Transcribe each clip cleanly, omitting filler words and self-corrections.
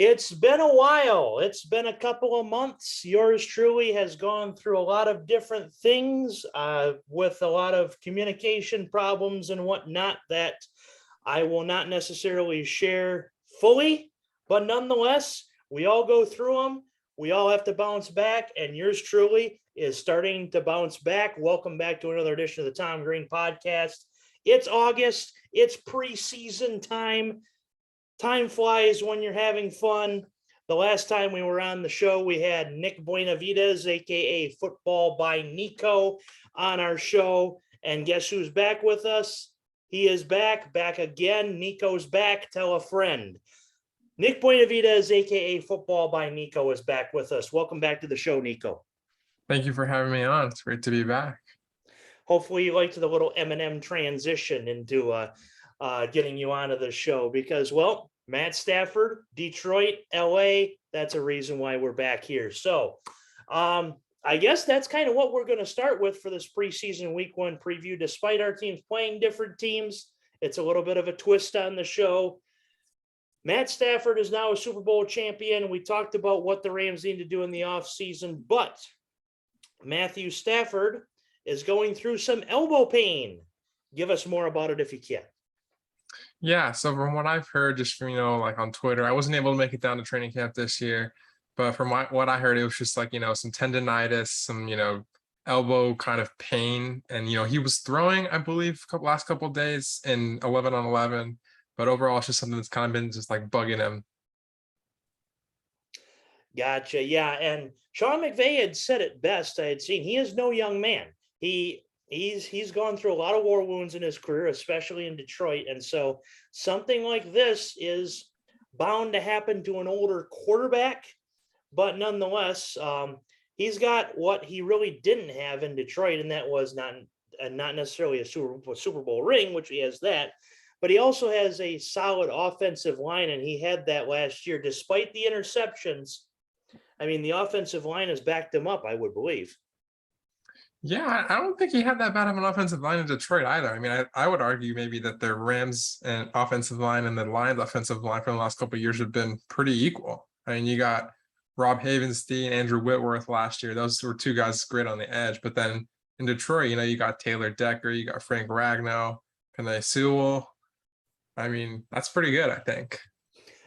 It's been a while. It's been a couple of months. Yours truly has gone through a lot of different things with a lot of communication problems and whatnot that I will not necessarily share fully, but nonetheless, we all go through them. We all have to bounce back, and yours truly is starting to bounce back. Welcome back to another edition of the Tom Green Podcast. It's August. It's preseason time. Time flies when you're having fun. The last time we were on the show, we had Nick Buenavidez, aka Football by Nikko, on our show. And guess who's back with us? He is back again. Nico's back. Tell a friend. Nick Buenavidez, aka Football by Nikko, is back with us. Welcome back to the show, Nico. Thank you for having me on. It's great to be back. Hopefully you liked the little Eminem transition into getting you onto the show because, well, Matt Stafford, Detroit, LA, that's a reason why we're back here. So I guess that's kind of what we're going to start with for this preseason week one preview. Despite our teams playing different teams, it's a little bit of a twist on the show. Matt Stafford is now a Super Bowl champion. We talked about what the Rams need to do in the offseason, but Matthew Stafford is going through some elbow pain. Give us more about it if you can. Yeah, so from what I've heard, just from, like on Twitter, I wasn't able to make it down to training camp this year, but from what I heard, it was just like, some tendonitis, some, elbow kind of pain. And, he was throwing, I believe, last couple of days in 11 on 11, but overall, it's just something that's kind of been just like bugging him. Gotcha. Yeah. And Sean McVay had said it best I had seen. He is no young man. He's gone through a lot of war wounds in his career, especially in Detroit. And so something like this is bound to happen to an older quarterback. But nonetheless, he's got what he really didn't have in Detroit, and that was not necessarily a Super Bowl ring, which he has that. But he also has a solid offensive line, and he had that last year, despite the interceptions. I mean, the offensive line has backed him up, I would believe. Yeah, I don't think he had that bad of an offensive line in Detroit either. I mean, I would argue maybe that the Rams and offensive line and the Lions offensive line for the last couple of years have been pretty equal. I mean, you got Rob Havenstein, Andrew Whitworth last year. Those were two guys great on the edge. But then in Detroit, you got Taylor Decker, you got Frank Ragnow, Penei Sewell. I mean, that's pretty good, I think.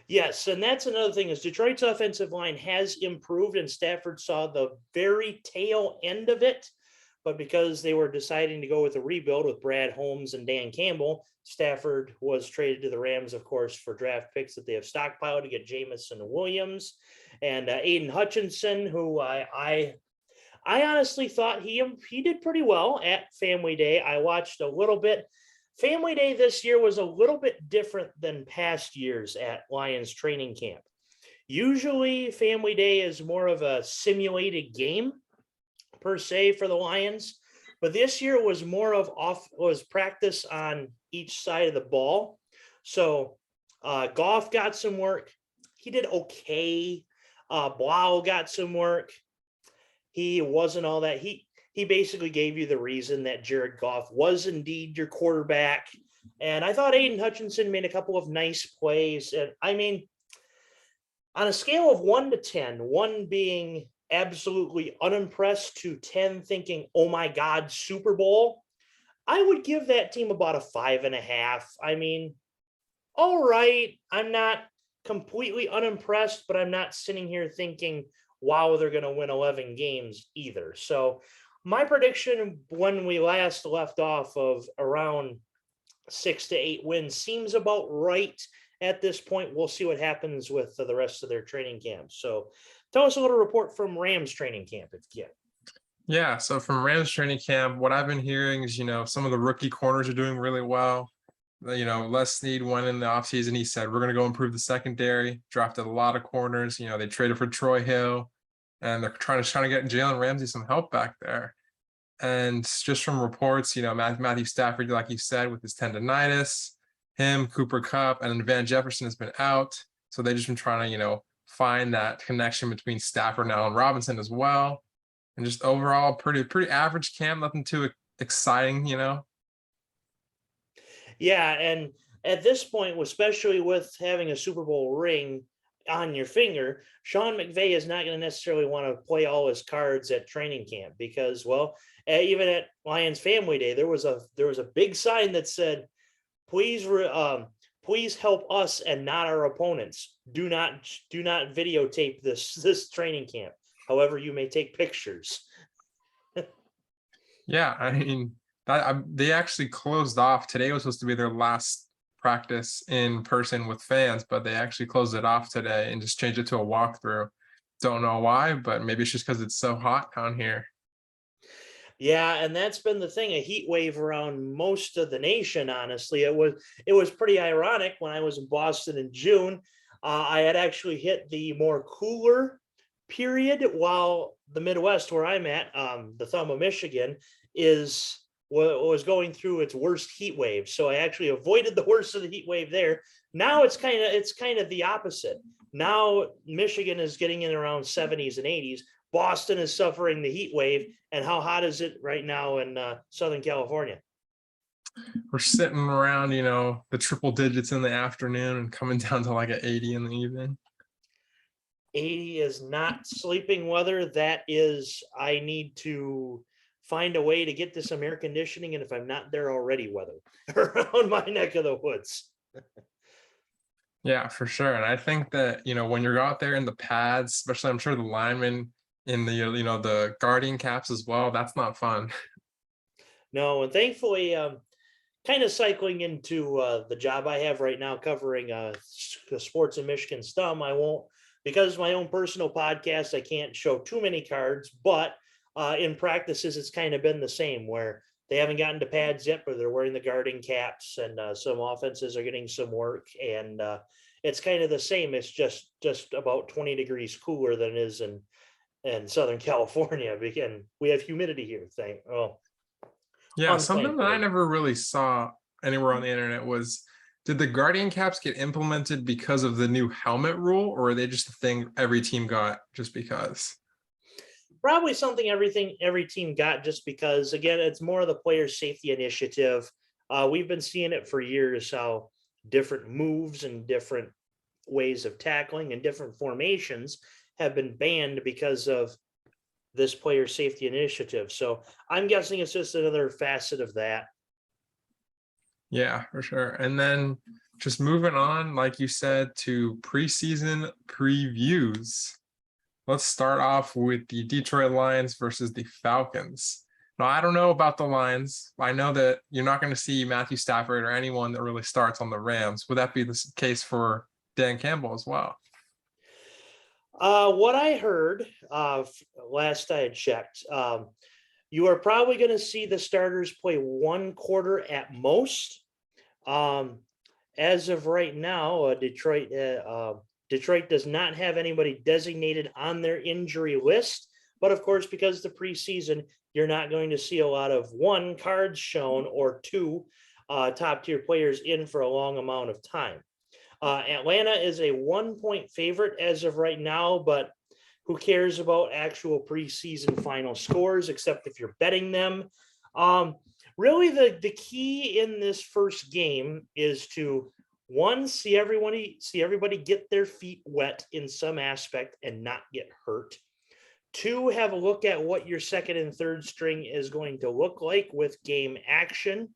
Yes, and that's another thing is Detroit's offensive line has improved, and Stafford saw the very tail end of it. But because they were deciding to go with a rebuild with Brad Holmes and Dan Campbell, Stafford was traded to the Rams, of course, for draft picks that they have stockpiled to get Jamison Williams and Aiden Hutchinson, who I honestly thought he did pretty well at Family Day. I watched a little bit. Family Day this year was a little bit different than past years at Lions training camp. Usually Family Day is more of a simulated game per se for the Lions, but this year was more of was practice on each side of the ball. So Goff got some work. He did okay. Blau got some work. He wasn't all that. He basically gave you the reason that Jared Goff was indeed your quarterback. And I thought Aiden Hutchinson made a couple of nice plays. And I mean, on a scale of 1 to 10, 1 being absolutely unimpressed to 10 thinking, oh my God, Super Bowl, I would give that team about a 5.5. I mean, all right, I'm not completely unimpressed, but I'm not sitting here thinking, wow, they're going to win 11 games either. So my prediction when we last left off of around 6 to 8 wins seems about right at this point. We'll see what happens with the rest of their training camp. So tell us a little report from Rams training camp, if you can. Yeah, so from Rams training camp, what I've been hearing is, some of the rookie corners are doing really well. Les Snead went in the offseason. He said, we're going to go improve the secondary, drafted a lot of corners. They traded for Troy Hill, and they're trying to get Jalen Ramsey some help back there. And just from reports, Matthew Stafford, like you said, with his tendonitis, him, Cooper Kupp, and then Van Jefferson has been out. So they've just been trying to, find that connection between Stafford and Allen Robinson as well. And just overall, pretty average camp, nothing too exciting, Yeah, and at this point, especially with having a Super Bowl ring, on your finger, Sean McVay is not going to necessarily want to play all his cards at training camp because, well, even at Lions Family Day, there was a big sign that said, "Please, please help us and not our opponents. Do not videotape this training camp. However, you may take pictures." Yeah, I mean, they actually closed off. Today was supposed to be their last practice in person with fans, but they actually closed it off today and just changed it to a walkthrough. Don't know why, but maybe it's just because it's so hot down here. Yeah, and that's been the thing, a heat wave around most of the nation, honestly. It was pretty ironic when I was in Boston in June. I had actually hit the more cooler period, while the Midwest, where I'm at, the thumb of Michigan, was going through its worst heat wave. So I actually avoided the worst of the heat wave there. Now it's kind of the opposite. Now Michigan is getting in around 70s and 80s. Boston is suffering the heat wave. And how hot is it right now in Southern California? We're sitting around, the triple digits in the afternoon and coming down to like an 80 in the evening. 80 is not sleeping weather. That is, I need to find a way to get this some air conditioning, and if I'm not there already, weather around my neck of the woods. Yeah, for sure. And I think that, when you're out there in the pads, especially I'm sure the linemen in the, the guardian caps as well, that's not fun. No, and thankfully, kind of cycling into the job I have right now, covering sports in Michigan Stum. I won't, because of my own personal podcast, I can't show too many cards, but in practices, it's kind of been the same, where they haven't gotten to pads yet, but they're wearing the guarding caps, and some offenses are getting some work, and it's kind of the same. It's just about 20 degrees cooler than it is in Southern California, because we have humidity here. Yeah, something that I Unthankfully. never really saw anywhere on the internet was, did the guardian caps get implemented because of the new helmet rule, or are they just a thing every team got just because? Probably something every team got, just because, again, it's more of the player safety initiative. We've been seeing it for years, how different moves and different ways of tackling and different formations have been banned because of this player safety initiative. So I'm guessing it's just another facet of that. Yeah, for sure. And then just moving on, like you said, to preseason previews. Let's start off with the Detroit Lions versus the Falcons. Now, I don't know about the Lions. I know that you're not going to see Matthew Stafford or anyone that really starts on the Rams. Would that be the case for Dan Campbell as well? What I heard last I had checked, you are probably going to see the starters play one quarter at most. As of right now, Detroit does not have anybody designated on their injury list, but of course, because the preseason, you're not going to see a lot of one cards shown or two top tier players in for a long amount of time. Atlanta is a 1-point favorite as of right now, but who cares about actual preseason final scores, except if you're betting them? Really, the key in this first game is to, one, see everybody get their feet wet in some aspect and not get hurt. Two, have a look at what your second and third string is going to look like with game action.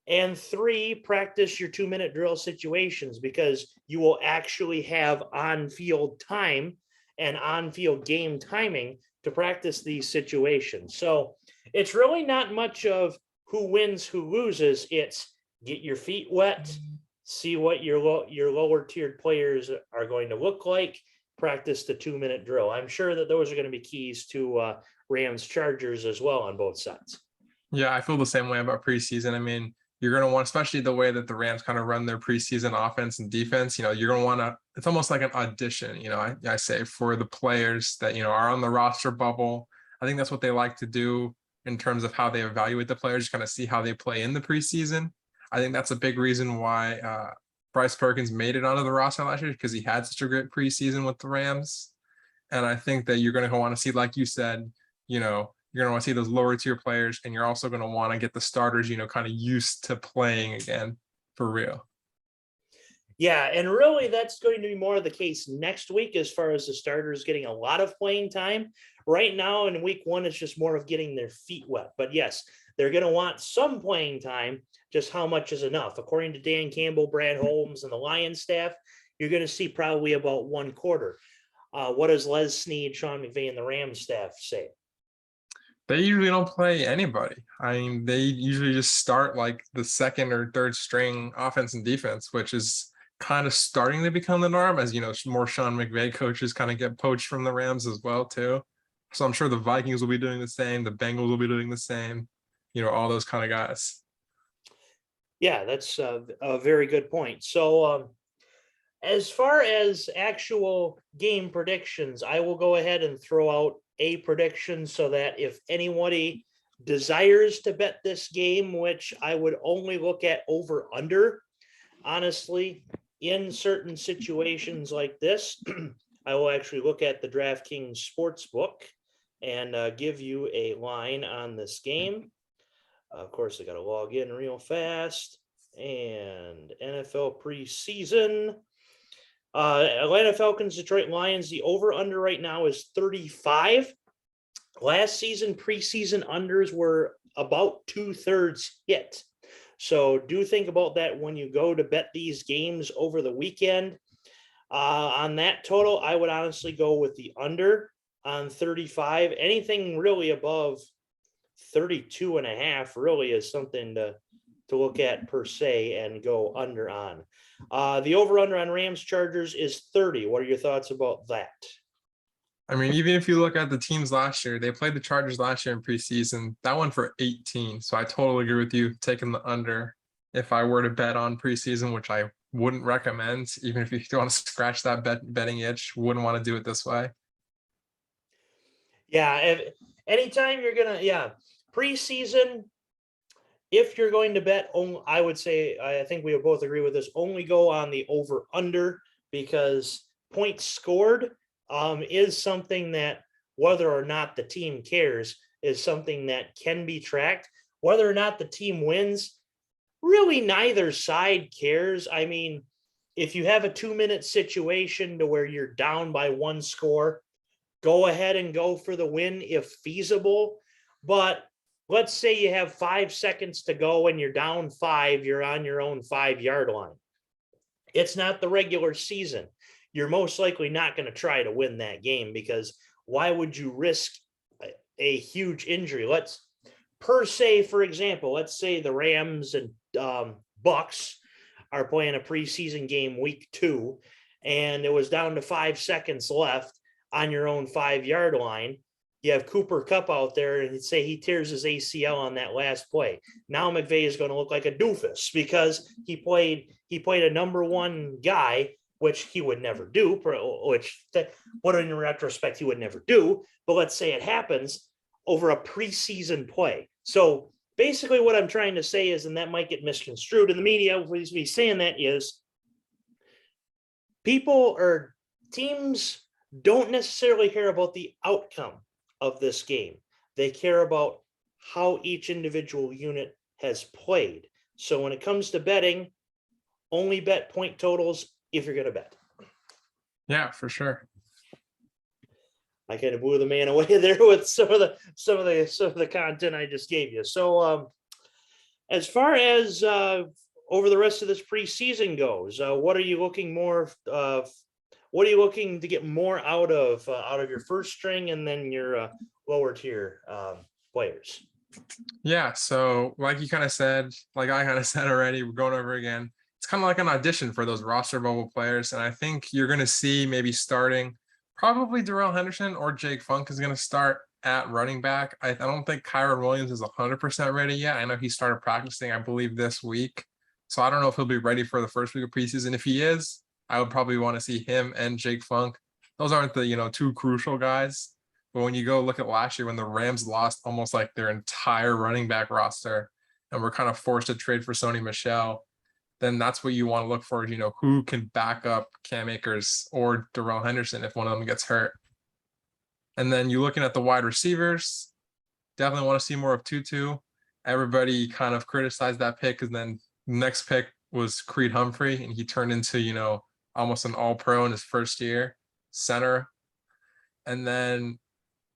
And three, practice your 2-minute drill situations, because you will actually have on-field time and on-field game timing to practice these situations. So it's really not much of who wins, who loses. It's get your feet wet, see what your lower tiered players are going to look like, practice the 2-minute drill. I'm sure that those are going to be keys to Rams Chargers as well on both sides. Yeah, I feel the same way about preseason. I mean, you're going to want, especially the way that the Rams kind of run their preseason offense and defense, you're going to want to, it's almost like an audition, I say, for the players that, are on the roster bubble. I think that's what they like to do in terms of how they evaluate the players, kind of see how they play in the preseason. I think that's a big reason why Bryce Perkins made it onto the roster last year, because he had such a great preseason with the Rams. And I think that you're going to want to see, like you said, you're going to want to see those lower tier players, and you're also going to want to get the starters, kind of used to playing again for real. Yeah, and really that's going to be more of the case next week as far as the starters getting a lot of playing time. Right now in week 1, it's just more of getting their feet wet. But yes, they're going to want some playing time. Just how much is enough? According to Dan Campbell, Brad Holmes, and the Lions staff, you're going to see probably about 1/4. What does Les Snead, Sean McVay, and the Rams staff say? They usually don't play anybody. I mean, they usually just start like the second or third string offense and defense, which is kind of starting to become the norm as, more Sean McVay coaches kind of get poached from the Rams as well, too. So I'm sure the Vikings will be doing the same. The Bengals will be doing the same, all those kind of guys. Yeah, that's a very good point. So as far as actual game predictions, I will go ahead and throw out a prediction so that if anybody desires to bet this game, which I would only look at over under, honestly, in certain situations like this, I will actually look at the DraftKings Sportsbook and give you a line on this game. Of course, I got to log in real fast. And NFL preseason. Atlanta Falcons, Detroit Lions, the over-under right now is 35. Last season, preseason unders were about 2/3 hit. So do think about that when you go to bet these games over the weekend. On that total, I would honestly go with the under on 35. Anything really above 32.5 really is something to look at per se and go under on. The over-under on Rams Chargers is 30. What are your thoughts about that? I mean, even if you look at the teams last year, they played the Chargers last year in preseason. That went for 18. So I totally agree with you taking the under. If I were to bet on preseason, which I wouldn't recommend, even if you want to scratch that betting itch, wouldn't want to do it this way. Yeah, anytime you're gonna, preseason. If you're going to bet, I would say, I think we would both agree with this, only go on the over-under because points scored is something that, whether or not the team cares, is something that can be tracked. Whether or not the team wins, really neither side cares. I mean, if you have a 2-minute situation to where you're down by 1 score, go ahead and go for the win if feasible. But let's say you have 5 seconds to go and you're down 5, you're on your own 5-yard line. It's not the regular season. You're most likely not going to try to win that game because why would you risk a huge injury? For example, let's say the Rams and Bucks are playing a preseason game week 2 and it was down to 5 seconds left on your own 5-yard line. You have Cooper Kupp out there and say he tears his ACL on that last play. Now McVay is going to look like a doofus because he played a number 1 guy, which he would never do, what in retrospect he would never do. But let's say it happens over a preseason play. So basically what I'm trying to say is, and that might get misconstrued in the media, with me saying that is people or teams don't necessarily care about the outcome of this game. They care about how each individual unit has played. So when it comes to betting, only bet point totals if you're going to bet. Yeah, for sure. I kind of blew the man away there with some of the content I just gave you. So as far as over the rest of this preseason goes, what are you looking more? What are you looking to get more out of your first string and then your lower tier players? Yeah, so like you kind of said, like I kind of said already, we're going over again. It's kind of like an audition for those roster bubble players, and I think you're going to see maybe starting probably Darrell Henderson or Jake Funk is going to start at running back. I don't think Kyron Williams is 100% ready yet. I know he started practicing, I believe, this week, so I don't know if he'll be ready for the first week of preseason. If he is, I would probably want to see him and Jake Funk. Those aren't the, 2 crucial guys. But when you go look at last year when the Rams lost almost like their entire running back roster and were kind of forced to trade for Sony Michel, then that's what you want to look for, who can back up Cam Akers or Darrell Henderson if one of them gets hurt. And then you're looking at the wide receivers, definitely want to see more of Tutu. Everybody kind of criticized that pick because then next pick was Creed Humphrey, and he turned into, almost an all-pro in his first year, center. And then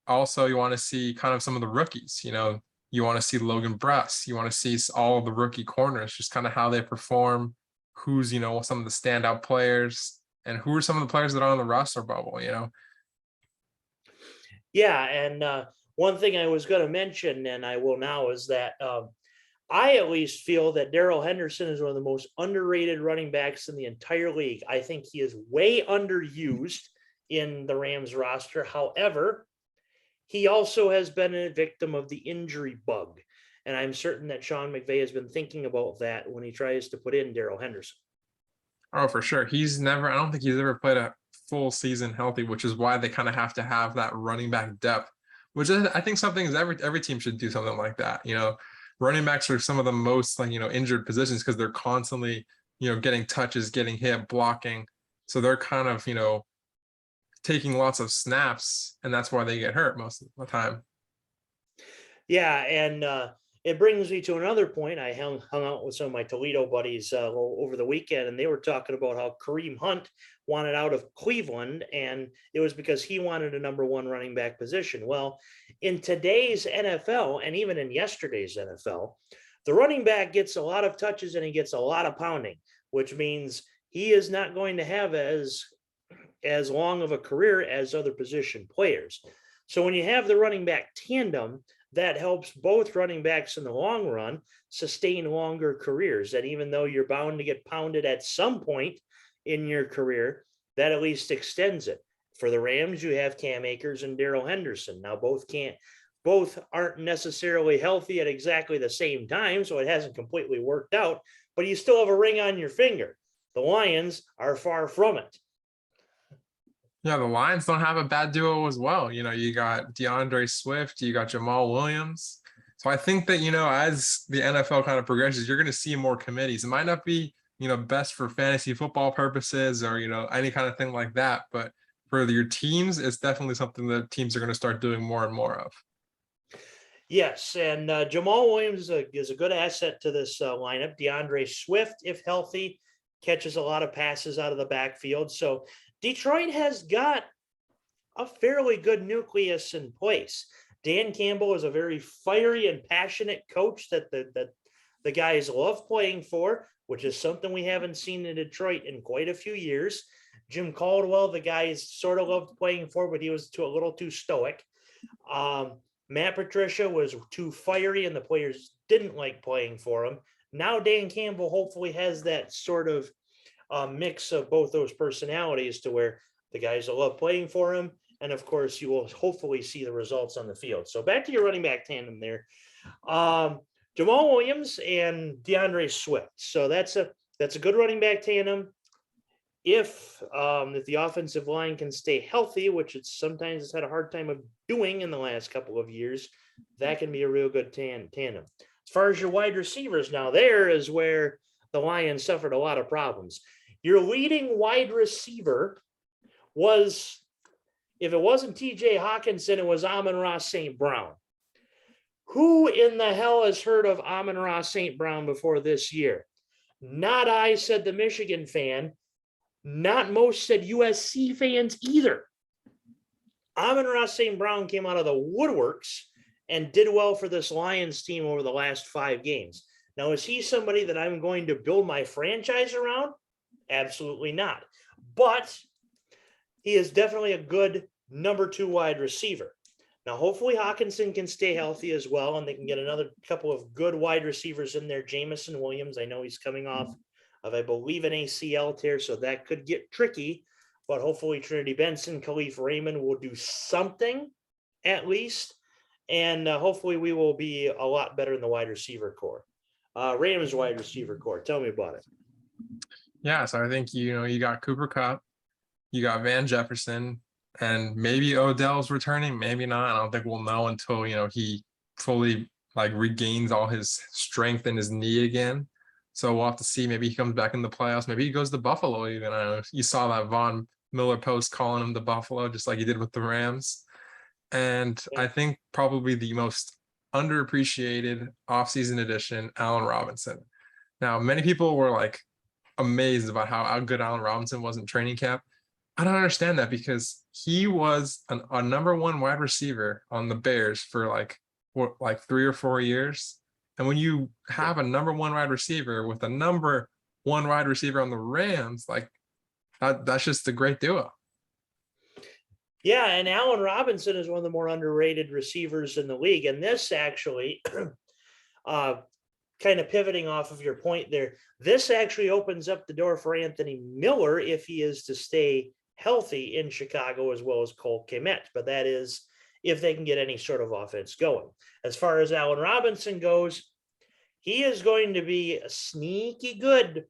also you want to see kind of some of the rookies, you want to see Logan Bruss, you want to see all of the rookie corners, just kind of how they perform, who's, some of the standout players, and who are some of the players that are on the roster bubble. Yeah, and one thing I was going to mention, and I will now, is that I at least feel that Darrell Henderson is one of the most underrated running backs in the entire league. I think he is way underused in the Rams roster. However, he also has been a victim of the injury bug. And I'm certain that Sean McVay has been thinking about that when he tries to put in Darrell Henderson. Oh, for sure. I don't think he's ever played a full season healthy, which is why they kind of have to have that running back depth, which is, I think, something is every team should do something like that. Running backs are some of the most injured positions because they're constantly, getting touches, getting hit, blocking. So they're kind of, taking lots of snaps, and that's why they get hurt most of the time. Yeah, and it brings me to another point. I hung out with some of my Toledo buddies over the weekend, and they were talking about how Kareem Hunt wanted out of Cleveland, and it was because he wanted a number one running back position. Well, in today's NFL, and even in yesterday's NFL, the running back gets a lot of touches and he gets a lot of pounding, which means he is not going to have as long of a career as other position players. So when you have the running back tandem, that helps both running backs in the long run sustain longer careers. And even though you're bound to get pounded at some point in your career, that at least extends it. For the Rams, you have Cam Akers and Darrell Henderson. Now both aren't necessarily healthy at exactly the same time, so it hasn't completely worked out, but you still have a ring on your finger. The Lions are far from it. Yeah, the Lions don't have a bad duo as well. You got DeAndre Swift, you got Jamal Williams. So I think that, as the NFL kind of progresses, you're going to see more committees. It might not be, best for fantasy football purposes or, any kind of thing like that. But for your teams, it's definitely something that teams are going to start doing more and more of. Yes, and Jamal Williams is a good asset to this lineup. DeAndre Swift, if healthy, catches a lot of passes out of the backfield. So Detroit has got a fairly good nucleus in place. Dan Campbell is a very fiery and passionate coach that the guys love playing for, which is something we haven't seen in Detroit in quite a few years. Jim Caldwell, the guys sort of loved playing for, but he was a little too stoic. Matt Patricia was too fiery and the players didn't like playing for him. Now Dan Campbell hopefully has that sort of mix of both those personalities to where the guys that love playing for him, and of course you will hopefully see the results on the field. So back to your running back tandem there, Jamal Williams and DeAndre Swift. So that's a good running back tandem. If the offensive line can stay healthy, which it's sometimes had a hard time of doing in the last couple of years, that can be a real good tandem. As far as your wide receivers, now there is where the Lions suffered a lot of problems. Your leading wide receiver was, if it wasn't TJ Hawkinson, it was Amon-Ra St. Brown. Who in the hell has heard of Amon-Ra St. Brown before this year? Not I, said the Michigan fan. Not most said USC fans either. Amon-Ra St. Brown came out of the woodworks and did well for this Lions team over the last 5 games. Now, is he somebody that I'm going to build my franchise around? Absolutely not. But he is definitely a good number 2 wide receiver. Now, hopefully Hawkinson can stay healthy as well, and they can get another couple of good wide receivers in there. Jamison Williams, I know he's coming off of, I believe, an ACL tear, so that could get tricky. But hopefully Trinity Benson, Khalif Raymond will do something at least. And hopefully we will be a lot better in the wide receiver core. Rams wide receiver core. Tell me about it. Yeah, so I think, you got Cooper Kupp, you got Van Jefferson, and maybe Odell's returning, maybe not. I don't think we'll know until, he fully regains all his strength in his knee again. So we'll have to see. Maybe he comes back in the playoffs. Maybe he goes to Buffalo even. I don't know. You saw that Von Miller post calling him to Buffalo, just like he did with the Rams. And I think probably the most underappreciated offseason addition, Allen Robinson. Now, many people were like amazed about how good Allen Robinson was in training camp. I don't understand that because he was a number one wide receiver on the Bears for like 3 or 4 years. And when you have a number one wide receiver with a number one wide receiver on the Rams, like that's just a great duo. Yeah, and Allen Robinson is one of the more underrated receivers in the league. And this actually, kind of pivoting off of your point there, this actually opens up the door for Anthony Miller if he is to stay healthy in Chicago, as well as Cole Kmet. But that is if they can get any sort of offense going. As far as Allen Robinson goes, he is going to be sneaky good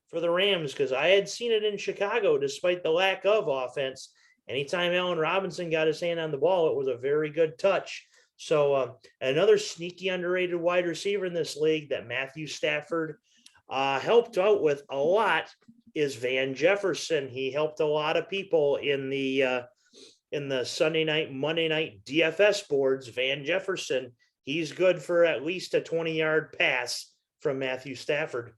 for the Rams, because I had seen it in Chicago, despite the lack of offense. Anytime Allen Robinson got his hand on the ball, it was a very good touch. So another sneaky underrated wide receiver in this league that Matthew Stafford helped out with a lot is Van Jefferson. He helped a lot of people in the Sunday night, Monday night DFS boards. Van Jefferson, he's good for at least a 20-yard pass from Matthew Stafford.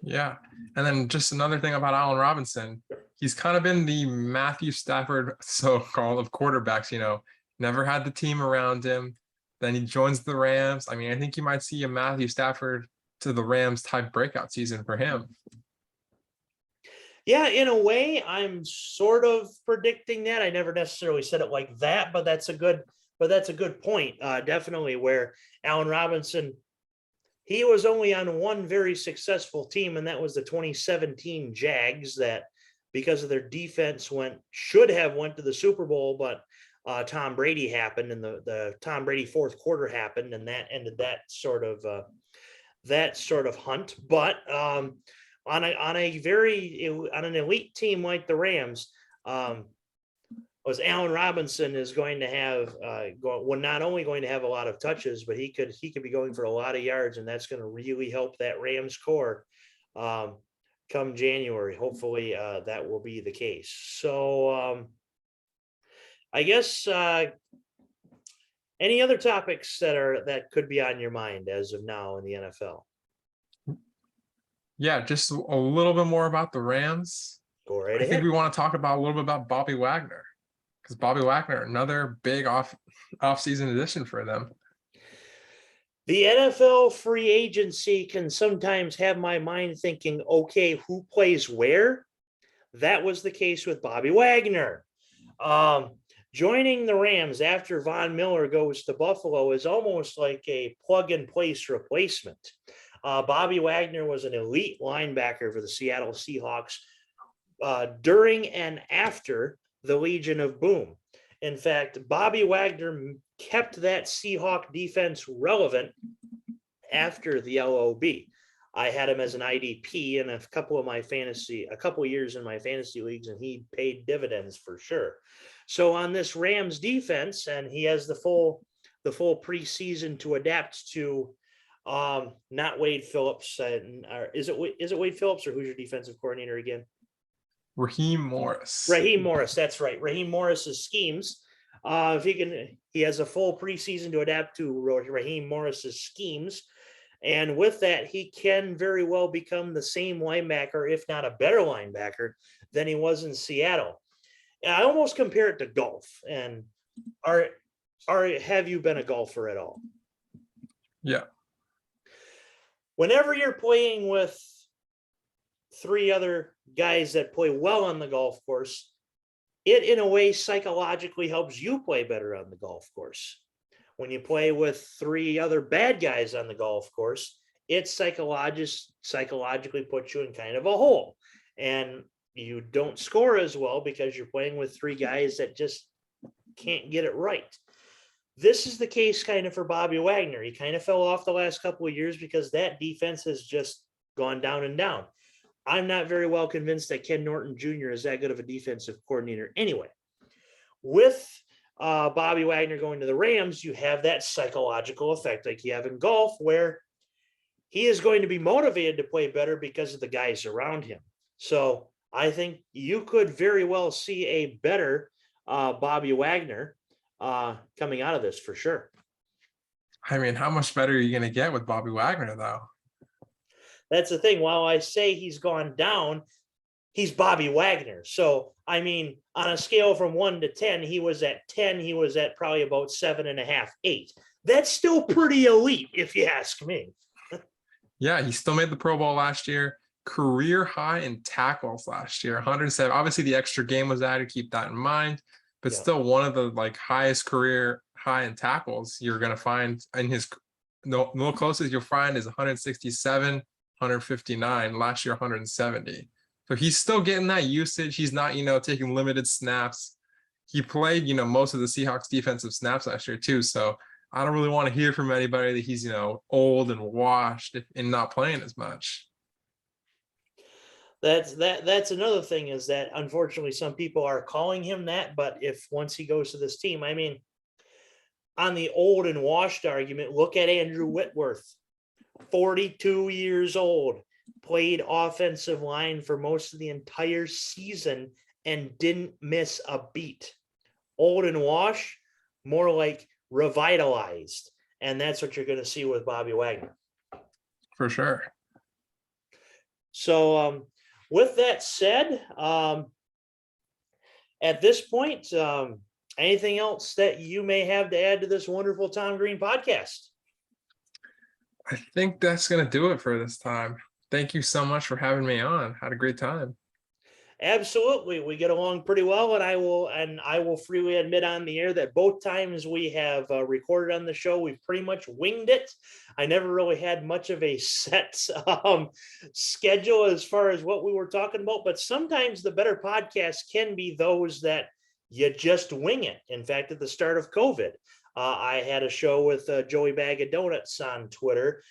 Yeah. And then just another thing about Allen Robinson, he's kind of been the Matthew Stafford so-called of quarterbacks, never had the team around him. Then he joins the Rams. I mean, I think you might see a Matthew Stafford to the Rams type breakout season for him. Yeah, in a way, I'm sort of predicting that. I never necessarily said it like that, but that's a good point. Definitely, where Allen Robinson, he was only on one very successful team, and that was the 2017 Jags, that because of their defense should have went to the Super Bowl, but Tom Brady happened, and the Tom Brady fourth quarter happened, and that ended that sort of hunt. But on an elite team like the Rams, was Allen Robinson is going to have not only going to have a lot of touches, but he could be going for a lot of yards, and that's going to really help that Rams core come January. Hopefully that will be the case. So I guess any other topics that could be on your mind as of now in the NFL? Yeah, just a little bit more about the Rams. Go right I ahead. think we want to talk about a little bit about Bobby Wagner, because Bobby Wagner, another big off-season addition for them. The NFL free agency can sometimes have my mind thinking, okay, who plays where? That was the case with Bobby Wagner. Joining the Rams after Von Miller goes to Buffalo is almost like a plug-and-place replacement. Bobby Wagner was an elite linebacker for the Seattle Seahawks during and after the Legion of Boom. In fact, Bobby Wagner kept that Seahawk defense relevant after the LOB. I had him as an IDP in a couple of years in my fantasy leagues, and he paid dividends for sure. So on this Rams defense, and he has the full preseason to adapt to. Not Wade Phillips. Is it Wade Phillips, or who's your defensive coordinator again? Raheem Morris. Raheem Morris. That's right. Raheem Morris's schemes. If he has a full preseason to adapt to Raheem Morris's schemes. And with that, he can very well become the same linebacker, if not a better linebacker, than he was in Seattle. And I almost compare it to golf. And have you been a golfer at all? Yeah. Whenever you're playing with three other guys that play well on the golf course, it in a way psychologically helps you play better on the golf course. When you play with three other bad guys on the golf course, it psychologically puts you in kind of a hole, and you don't score as well because you're playing with three guys that just can't get it right. This is the case kind of for Bobby Wagner. He kind of fell off the last couple of years because that defense has just gone down and down. I'm not very well convinced that Ken Norton Jr. is that good of a defensive coordinator anyway. With Bobby Wagner going to the Rams, you have that psychological effect like you have in golf, where he is going to be motivated to play better because of the guys around him. So I think you could very well see a better Bobby Wagner coming out of this for sure. I mean, how much better are you going to get with Bobby Wagner, though? that's the thing. While I say he's gone down, he's Bobby Wagner. So, I mean, on a scale from 1 to 10, he was at 10. He was at probably about 7.5, 8. That's still pretty elite, if you ask me. Yeah, he still made the Pro Bowl last year. Career high in tackles last year, 107. Obviously, the extra game was added. Keep that in mind. But still, one of the like highest career high in tackles you're going to find in his. No closest you'll find is 167, 159. Last year, 170. So he's still getting that usage. He's not, taking limited snaps. He played, most of the Seahawks defensive snaps last year too. So I don't really want to hear from anybody that he's, old and washed and not playing as much. That's another thing, is that unfortunately some people are calling him that, but if once he goes to this team, I mean, on the old and washed argument, look at Andrew Whitworth, 42 years old, played offensive line for most of the entire season and didn't miss a beat. Old and wash, more like revitalized. And that's what you're going to see with Bobby Wagner. For sure. So with that said, at this point, anything else that you may have to add to this wonderful Tom Green podcast? I think that's going to do it for this time. Thank you so much for having me on. Had a great time. Absolutely. We get along pretty well, and I will freely admit on the air that both times we have recorded on the show, we've pretty much winged it. I never really had much of a set schedule as far as what we were talking about, but sometimes the better podcasts can be those that you just wing it. In fact, at the start of COVID, I had a show with Joey Bag of Donuts on Twitter.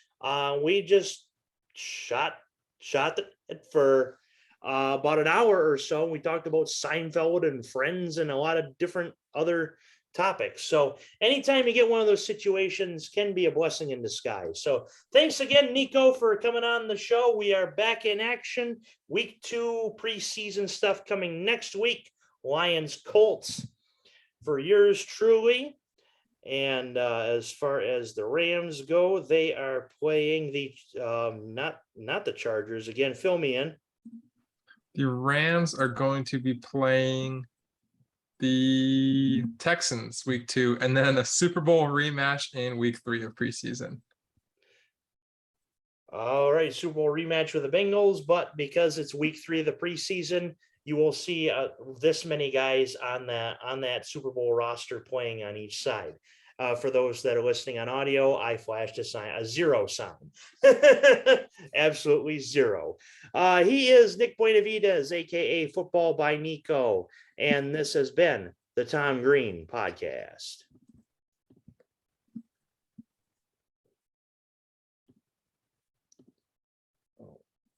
We just shot it for about an hour or so. We talked about Seinfeld and Friends and a lot of different other topics. So anytime you get one of those situations can be a blessing in disguise. So thanks again, Nikko, for coming on the show. We are back in action. Week 2 preseason stuff coming next week. Lions Colts for yours truly. And as far as the Rams go, they are playing the not the Chargers again. Fill me in. The Rams are going to be playing the Texans week 2, and then a Super Bowl rematch in week 3 of preseason. All right, Super Bowl rematch with the Bengals, but because it's week 3 of the preseason, you will see this many guys on that Super Bowl roster playing on each side. For those that are listening on audio, I flashed a 0 sign. Absolutely 0. He is Nick Buenavidez, aka Football by Nikko, and this has been the Tom Green Podcast.